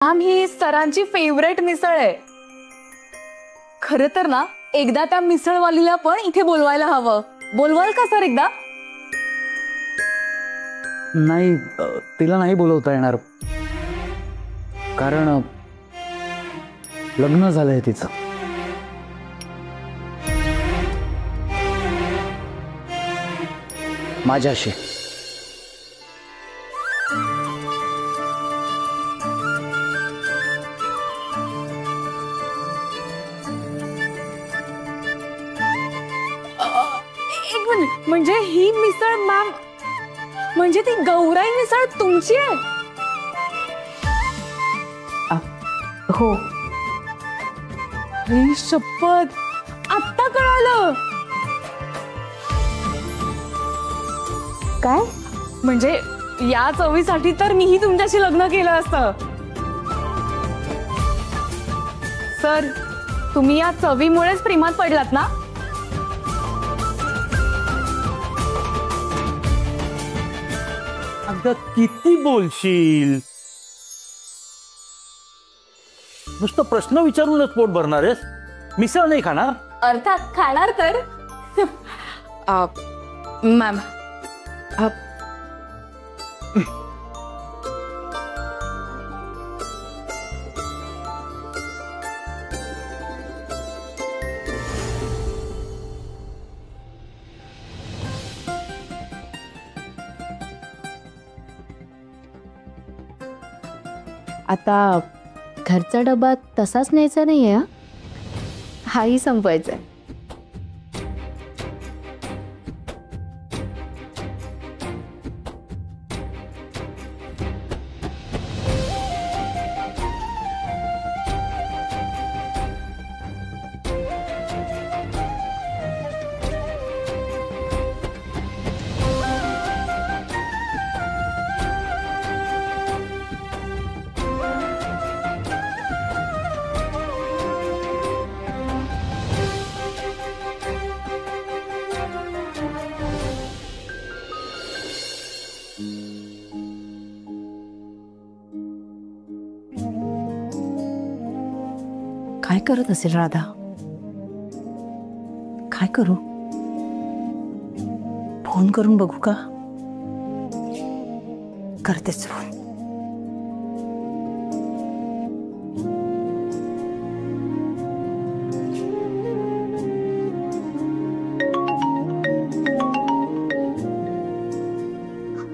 Ma'am ही सरांची favourite मिसळ आहे। खरं तर ना एकदा त्या मिसळवालीला पण इथे बोलवायला हवं। बोलवाल का सर एकदा? नाही, तिला नाही बोलवता येणार, कारण लग्न झालंय तिचं। माझ्याशी। एक मिनिट, म्हणजे ही मिसळ मॅम, म्हणजे ती गौराई मिसळ तुमची आहे? हो। ही शपथ, आत्ता कळालं। काय? म्हणजे या चवीसाठी तर मीही तुमच्याशी लग्न केलं असतं। सर, तुम्ही या चवीमुळेच प्रेमात पडलात ना? अगं किती बोलशील? नुसतं प्रश्न विचारूनच पोट भरणार आहेस? मिसळ नाही खाणार? अर्थात खाणार तर। मॅम, आता घरचा डबा तसाच न्यायचा नाहीये, हाही संपवायचा आहे। काय करत असेल राधा? काय करू? फोन करून बघू का? करतेच फोन।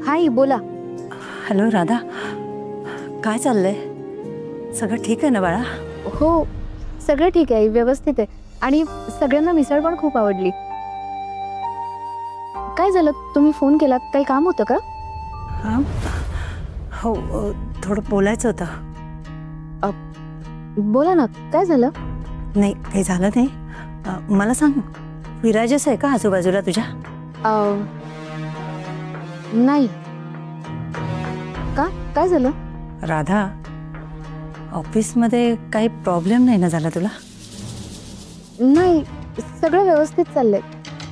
हाय, बोला। हॅलो राधा, काय चाललंय? सगळं ठीक आहे ना बाळा? हो, सगळं ठीक आहे, व्यवस्थित आहे। आणि सगळ्यांना मिसळ पण खूप आवडली। काय झालं, तुम्ही फोन केलात? काही काम होतं का? हां, हो, थोडं बोलायचं होतं। बोला ना, काय झालं? नाही, काही झालं नाही। मला सांग, विराजस आहे का आजूबाजूला तुझ्या? नाही। का, काय झालं? राधा, ऑफिसमध्ये काही प्रॉब्लेम नाही ना झाला तुला? नाही, सगळं व्यवस्थित चाललंय।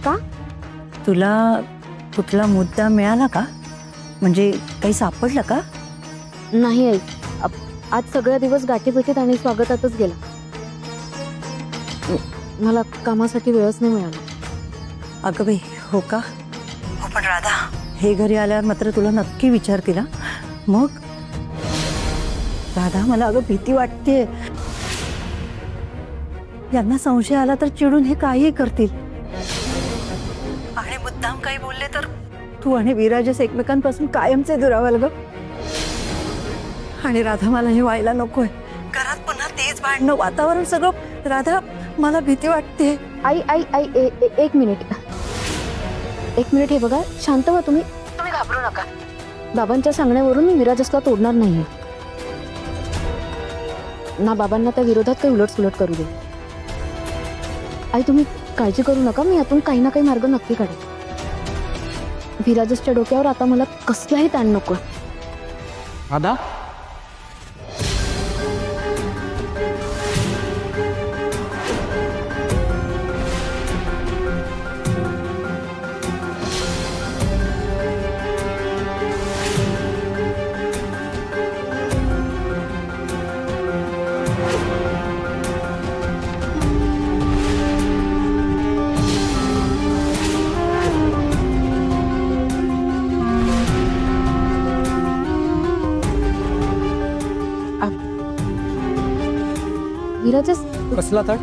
का? तुला कुठला मुद्दा मिळाला का? म्हणजे काही सापडलं का? नाही आई, आज सगळा दिवस गाठीभेटीत आणि स्वागतातच गेला। मला कामासाठी वेळच नाही मिळाला। अगं बाई, हो का? हो, पण राधा, हे घरी आल्यावर मात्र तुला नक्की विचारतील ना मग? राधा, मला अगं भीती वाटते। यांना संशय आला तर चिडून हे काही करतील, आणि मुद्दाम काही बोलले तर तू आणि विराजस एकमेकांपासून कायमचे दुरावाल ग। आणि राधा, मला हे व्हायला नकोय। घरात पुन्हा तेच भांडणं, वातावरण सगळं। राधा, मला भीती वाटते। आई आई आई, एक मिनिट, एक मिनिट। हे बघा, शांत व्हा तुम्ही घाबरू नका। बाबांच्या सांगण्यावरून मी विराजसला तोडणार नाही ना। बाबांना त्या विरोधात काही उलटसुलट करू दे। आई, तुम्ही काळजी करू नका, मी यातून काही ना काही मार्ग नक्की काढेन। विराजसच्या डोक्यावर आता मला कसलाही ताण नको। राधा, विराजस कसला ताट?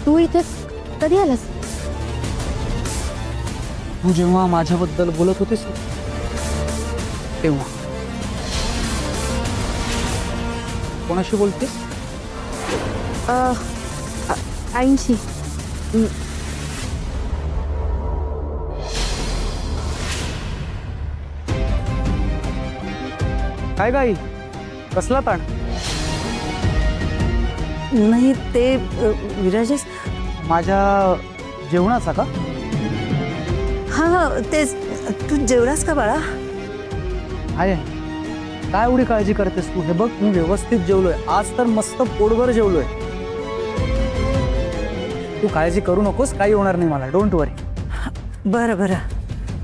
तू इथे कधी आलास? तू जेव्हा माझ्याबद्दल बोलत होतीस तेव्हा. कोणाशी बोलतेस? आईंशी. काय गाई, कसला ताण? नाही ते विराजस. माझ्या जेवणाचा का? हा तेच. तू जेवलास का बाळा? आहे. काय एवढी काळजी करतेस तू? हे बघ, मी व्यवस्थित जेवलोय आज तर, मस्त पोटभर जेवलोय. तू काळजी करू नकोस, काही होणार नाही मला, डोंट वरी. बरं बरं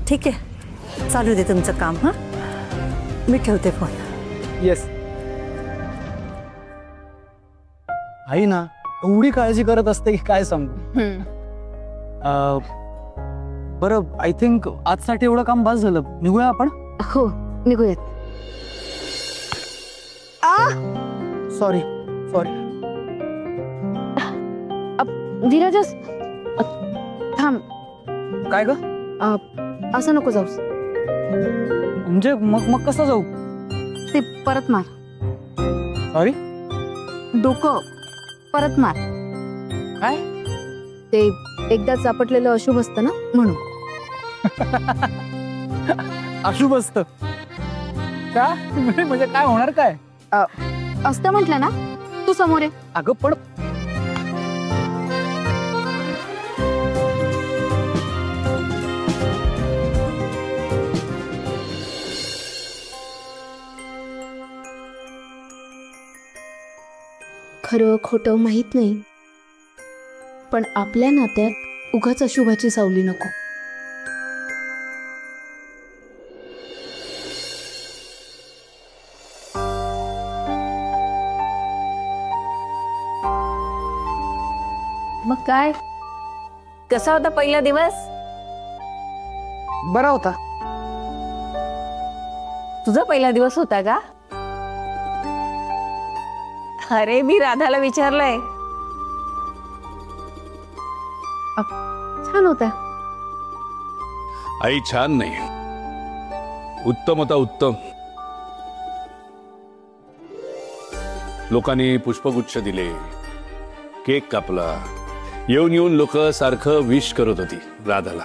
ठीक आहे, चालू दे तुमचं काम. हां मी ठेवते फोन. येस. आई ना एवढी काळजी करत असते की काय सांगू. बरं, आय थिंक आजसाठी एवढं काम बस झालं, निघूया आपण. हो निघूयात. Sorry sorry. धीरजस थांब. काय ग? असं नको जाऊस. म्हणजे मग कसं जाऊ? ते परत मार. सॉरी. डोकं परत मार. काय? ते एकदाच आपटलेलं अशुभ असतं ना, म्हणून. अशुभ असतं का? म्हणजे काय होणार काय? असतं म्हटलं ना. तू समोर आहे. अगं पण खरं खोटं माहित नाही, पण आपल्या नात्यात उगाच अशुभाची सावली नको. मग काय, कसा होता पहिला दिवस? बरा होता. तुझा पहिला दिवस होता का? अरे मी राधाला विचारलंय. छान होता. आई छान नाही, उत्तम होता, उत्तम. लोकांनी पुष्पगुच्छ दिले, केक कापला, येऊन येऊन लोक सारखं विश करत होती राधाला.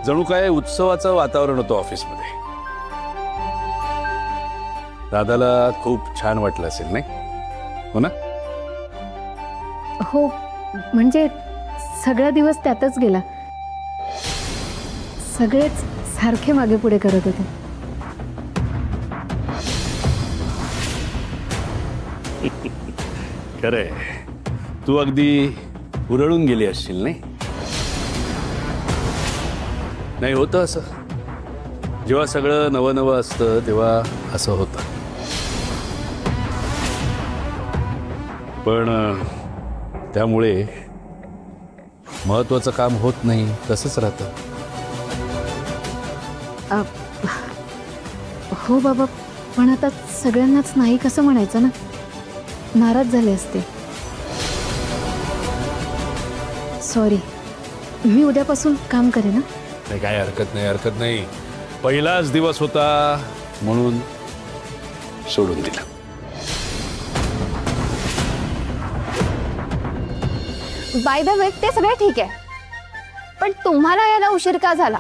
जणू काय उत्सवाचं वातावरण होतं ऑफिसमध्ये. राधाला खूप छान वाटलं असेल नाही, हो ना? हो, म्हणजे सगळा दिवस त्यातच गेला. सगळेच सारखे मागे पुढे करत होते. खरंय, तू अगदी उरळून गेली असशील नाही? नाही होतं असं, जेव्हा सगळं नवं नवं असतं तेव्हा असं होतं. पण त्यामुळे महत्वाचं काम होत नाही, तसंच राहतं. हो बाबा, पण आता सगळ्यांनाच नाही कसं म्हणायचं ना, नाराज झाले असते. सॉरी, मी उद्यापासून काम करेन. नाही, काय हरकत नाही, हरकत नाही. पहिलाच दिवस होता म्हणून सोडून दिला. बाय द वे, ते सगळं ठीक आहे, पण तुम्हाला यायला उशीर का झाला?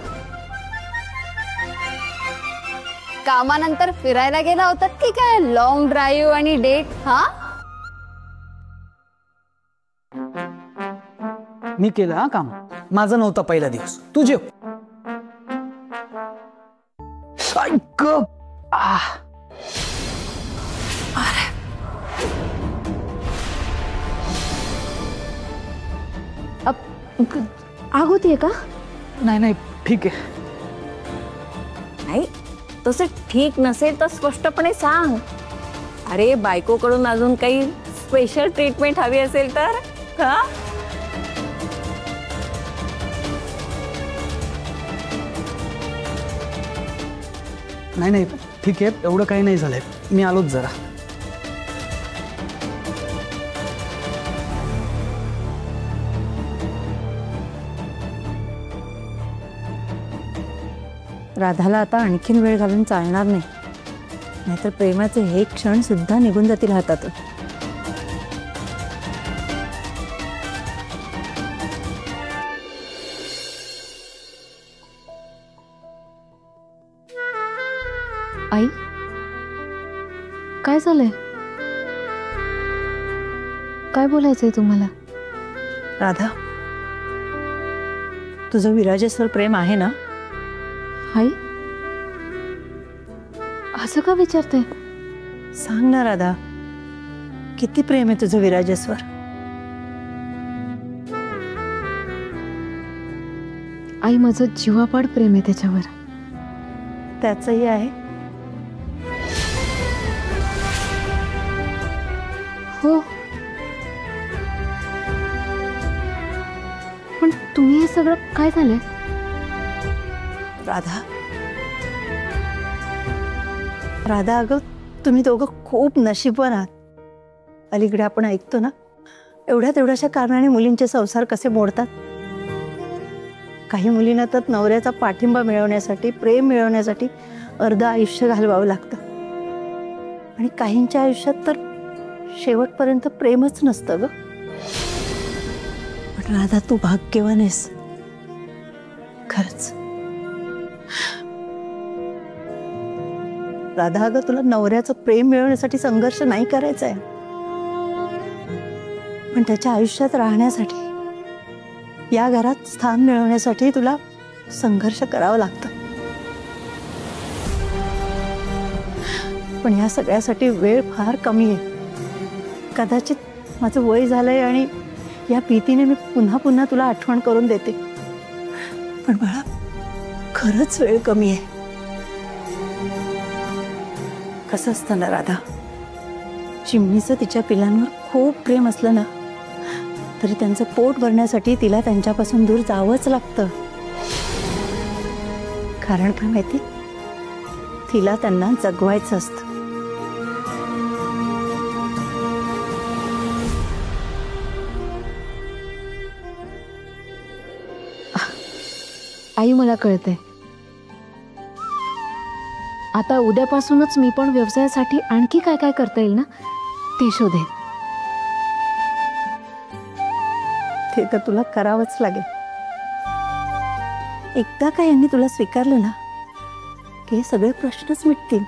कामानंतर फिरायला गेला होतात की काय? लॉंग ड्राईव्ह आणि डेट? हा, मी केलं हा काम, माझा नव्हता पहिला दिवस. तू जेव. ऐक. आग होतीये का? नाही नाही, ठीक आहे. नाही, तसं ठीक नसेल तर स्पष्टपणे सांग. अरे बायकोकडून अजून काही स्पेशल ट्रीटमेंट हवी असेल तर. हा, नाही नाही ठीक आहे, एवढं काही नाही झालंय, मी आलोच जरा. राधाला आता आणखीन वेळ घालून चालणार नाही, नाहीतर प्रेमाचे हे क्षण सुद्धा निघून जातील हातातून. आई काय झालंय? काय बोलायचंय तुम्हाला? राधा, तुझं विराजेसवर प्रेम आहे ना? आई असं का विचारते? सांग ना राधा, किती प्रेम आहे तुझं विराजेसवर? आई माझं जीवापाड प्रेम आहे त्याच्यावर. त्याचंही आहे. हो, पण तुम्ही हे सगळं काय झालंय? राधा, राधा अगं, तुम्ही दोघं खूप नशीबवान आहात. अलीकडे आपण ऐकतो ना, एवढ्या तेवढ्याशा कारणाने मुलींचे संसार कसे मोडतात. काही मुलींना तर नवऱ्याचा पाठिंबा मिळवण्यासाठी, प्रेम मिळवण्यासाठी अर्ध आयुष्य घालवावं लागतं, आणि काहींच्या आयुष्यात तर शेवटपर्यंत प्रेमच नसतं ग. पण राधा, तू भाग्यवान आहेस खरंच. राधा अगं, तुला नवऱ्याचं प्रेम मिळवण्यासाठी संघर्ष नाही करायचा आहे, पण त्याच्या आयुष्यात राहण्यासाठी, या घरात स्थान मिळवण्यासाठी तुला संघर्ष करावा लागतो. पण या सगळ्यासाठी वेळ फार कमी आहे. कदाचित माझं वय झालंय आणि या भीतीने मी पुन्हा पुन्हा तुला आठवण करून देते, पण बाळा खरंच वेळ कमी आहे. कसं असतं ना राधा, चिमणीचं तिच्या पिलांवर खूप प्रेम असलं ना, तरी त्यांचं पोट भरण्यासाठी तिला त्यांच्यापासून दूर जावंच लागतं. कारण काय माहिती, तिला त्यांना जगवायचं असतं. आई मला कळतंय. आता उद्यापासूनच मी पण व्यवसायासाठी आणखी काय काय करता येईल ना ते शोधेन. ते तर तुला करावंच लागेल. एकदा का यांनी तुला स्वीकारलं ना, की हे सगळे प्रश्नच मिटतील.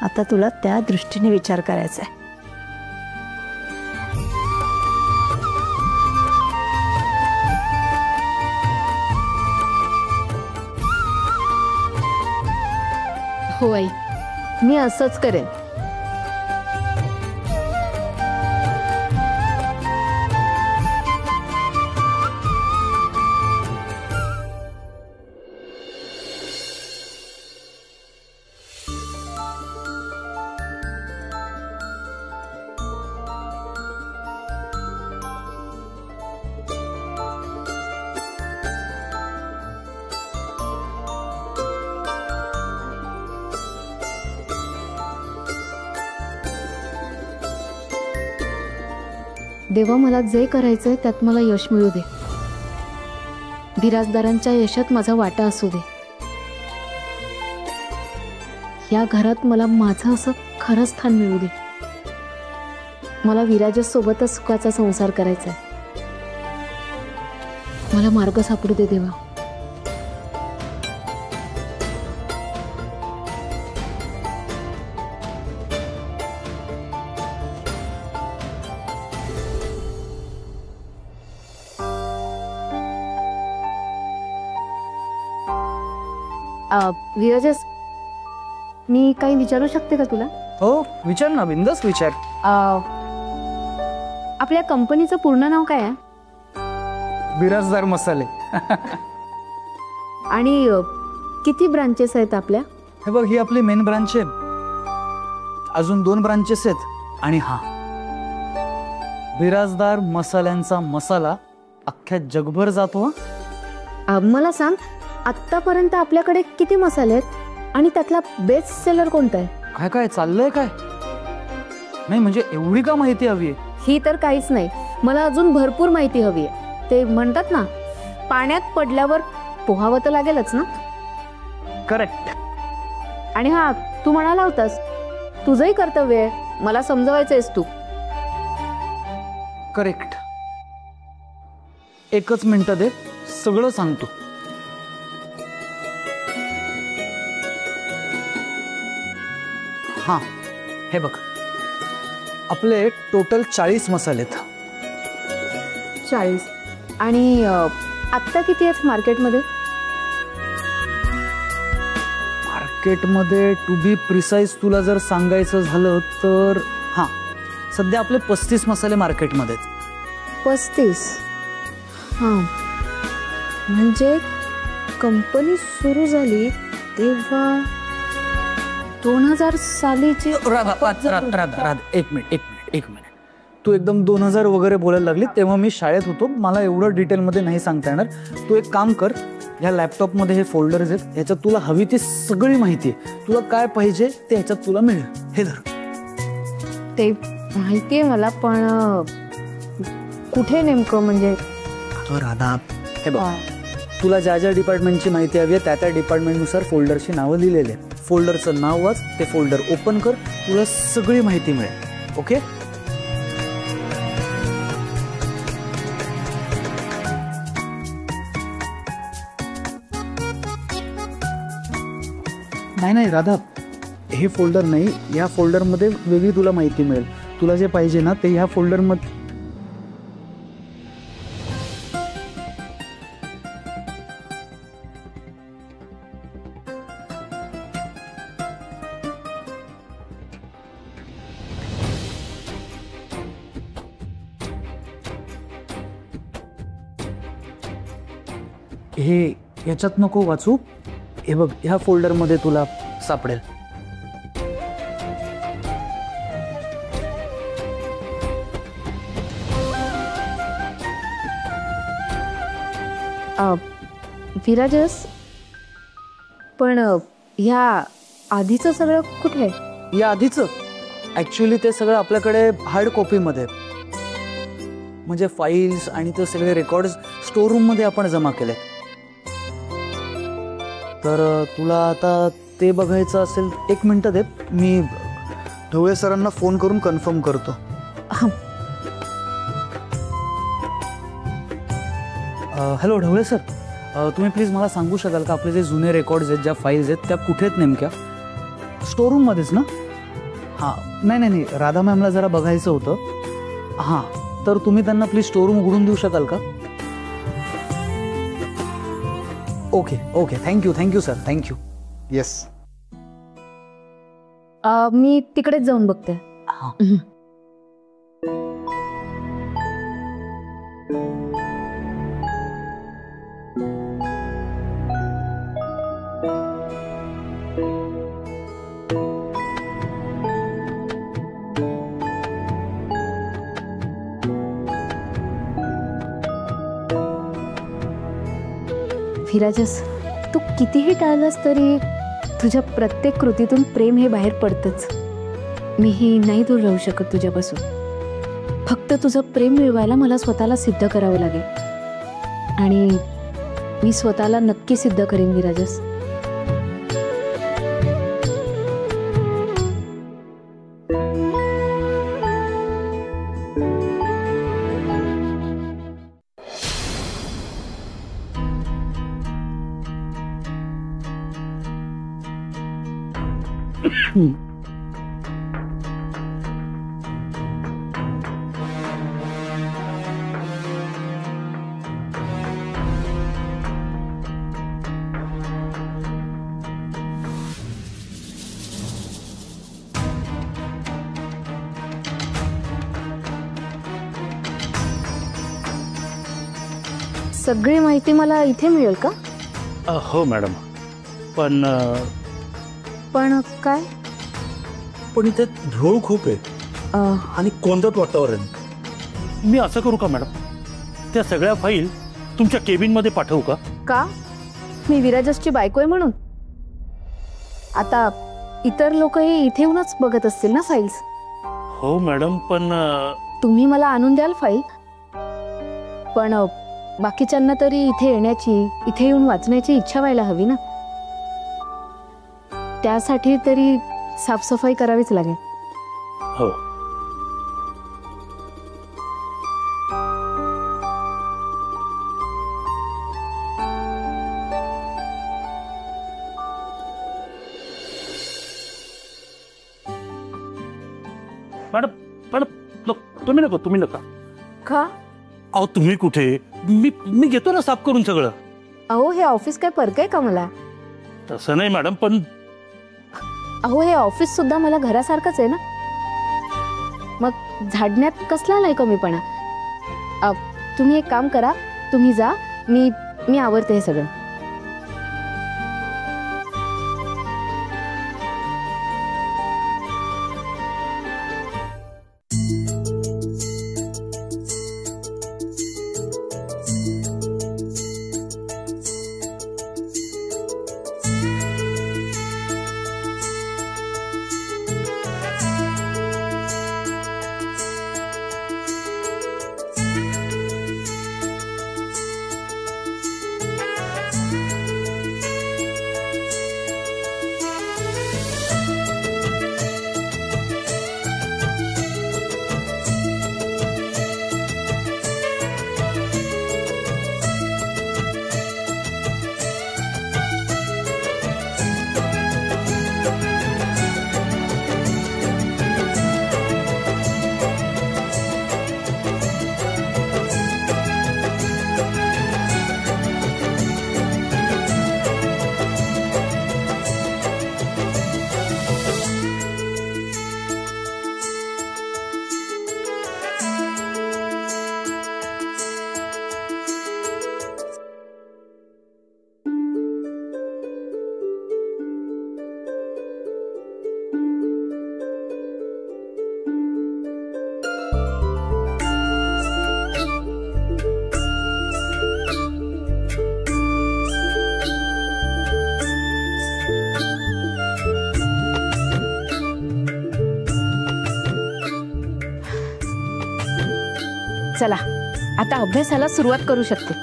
आता तुला त्या दृष्टीने विचार करायचा आहे. हो आई, मी असंच करेन. देवा, मला जे करायचंय त्यात मला यश मिळू दे. बिराजदारांच्या यशात माझा वाटा असू दे. या घरात मला माझं असं खरं स्थान मिळू दे. मला विराजसोबतच सुखाचा संसार करायचा आहे. मला मार्ग सापडू दे देवा. विराजस, मी काही विचारू शकते का तुला? हो विचार ना, बिंदास विचार. आपल्या कंपनीचं पूर्ण नाव काय आहे? बिराजदार मसाले. आणि किती ब्रांचेस आहेत आपल्या? हे बघ, ही आपली मेन ब्रांच आहे. अजून 2 ब्रांचेस आहेत. आणि हा बिराजदार मसाल्यांचा मसाला अख्ख्या जगभर जातो. मला सांग, आत्तापर्यंत आपल्याकडे किती मसाले आहेत आणि त्यातला बेस्ट सेलर कोणता आहे? काय काय चाललंय काय? नाही म्हणजे एवढी का माहिती हवी आहे? ही तर काहीच नाही, मला अजून भरपूर माहिती हवी आहे. ते म्हणतात ना, पाण्यात पडल्यावर पोहावं तर लागेलच ना. करेक्ट. आणि हा, तू म्हणाला होतास तुझंही कर्तव्य आहे मला समजवायचंयस तू. करेक्ट. एकच मिनिट दे, सगळं सांगतो. हा, हे बघ, आपले टोटल 40 मसाले आहेत. 40. आणि आत्ता किती आहेत मार्केटमध्ये? मार्केटमध्ये टू बी प्रिसाइज तुला जर सांगायचं झालं तर हां, सध्या आपले 35 मसाले मार्केटमध्ये आहेत. 35. हां, म्हणजे कंपनी सुरू झाली तेव्हा 2000 सालीची. राधा, एक मिनिट. तू एकदम 2000 वगैरे बोलायला लागली तेव्हा मी शाळेत होतो, मला एवढं डिटेलमध्ये नाही सांगता येणार. तू एक काम कर, ह्या लॅपटॉपमध्ये हे फोल्डर्स आहेत, ह्याच्यात तुला हवी ती सगळी माहिती आहे. तुला काय पाहिजे ते ह्याच्यात तुला मिळेल. हे धर. ते माहिती आहे मला, पण कुठे नेमकं म्हणजे? राधा, हे बघ, तुला ज्या ज्या डिपार्टमेंटची माहिती हवी आहे त्या डिपार्टमेंटनुसार फोल्डरची नावं लिहिलेली आहेत. फोल्डरचं नाव वाच, ते फोल्डर ओपन कर, तुला सगळी माहिती मिळेल. ओके? नाही राधा, हे फोल्डर नाही, या फोल्डरमध्ये वेगळी तुला माहिती मिळेल. तुला जे पाहिजे ना ते ह्या फोल्डरमध्ये. हे याच्यात नको वाचू, हे बघ, ह्या फोल्डरमध्ये तुला सापडेल. विराजस, पण ह्या आधीचं सगळं कुठे आहे? या आधीचं ॲक्च्युली ते सगळं आपल्याकडे हार्ड कॉपीमध्ये, म्हणजे फाईल्स आणि ते सगळे रेकॉर्ड्स स्टोर रूममध्ये आपण जमा केले. तर तुला आता ते बघायचं असेल, एक मिनटं दे, मी ढवळे सरांना फोन करून कन्फर्म करतो. हॅलो ढवळे सर, तुम्ही प्लीज मला सांगू शकाल का आपले जे जुने रेकॉर्ड्स आहेत, ज्या फाईल्स आहेत त्या कुठे आहेत नेमक्या? स्टोर रूममध्येच ना? हां, नाही, राधा मॅमला जरा बघायचं होतं. हां, तर तुम्ही त्यांना प्लीज स्टोर रूम उघडून देऊ शकाल का? Okay, thank you sir, thank you. Yes. मी तिकडेच जाऊन बघते. हां. विराजस, तू कितीही टाळलास तरी तुझ्या प्रत्येक कृतीतून प्रेम हे बाहेर पडतंच. मीही नाही दूर राहू शकत तुझ्यापासून. फक्त तुझं प्रेम मिळवायला मला स्वतःला सिद्ध करावं लागेल, आणि मी स्वतःला नक्की सिद्ध करेन विराजस. सगळी माहिती मला इथे मिळेल का? हो मॅडम, पण काय? पण इथे धूळ खूप आहे आणि कोंदट वातावरण. मी असं करू का मॅडम, त्या सगळ्या फाईल तुमच्या केबिनमध्ये पाठवू का? का? मी विराजसची बायको आहे म्हणून? आता इतर लोकही इथे येऊनच बघत असतील ना फाईल्स? हो मॅडम, पण तुम्ही मला आणून द्याल फाईल, पण बाकीच्यांना तरी इथे येण्याची, इथे येऊन वाचण्याची इच्छा व्हायला हवी ना. त्यासाठी तरी साफसफाई करावीच लागेल. हो. मॅडम मॅडम तुम्ही नका. का? अहो तुम्ही कुठे, मी घेतो ना साफ करून सगळं. अहो हे ऑफिस काय परक आहे का मला? तसं नाही मॅडम, पण अहो हे ऑफिस सुद्धा मला घरासारखंच आहे ना. मग झाडण्यात कसला नाही कमीपणा. तुम्ही एक काम करा, तुम्ही जा, मी आवरते हे सगळं. चला आता अभ्यासाला सुरुवात करू शकते.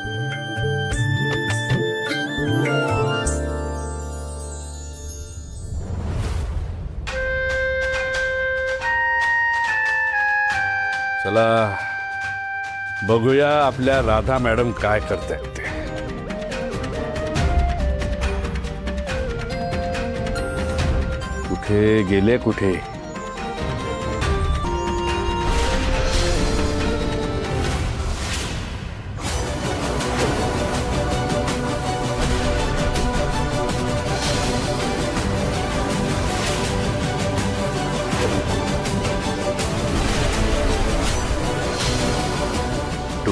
चला बघूया आपल्या राधा मॅडम काय करतायत ते. कुठे गेले कुठे?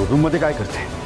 रूम मध्ये काय करते?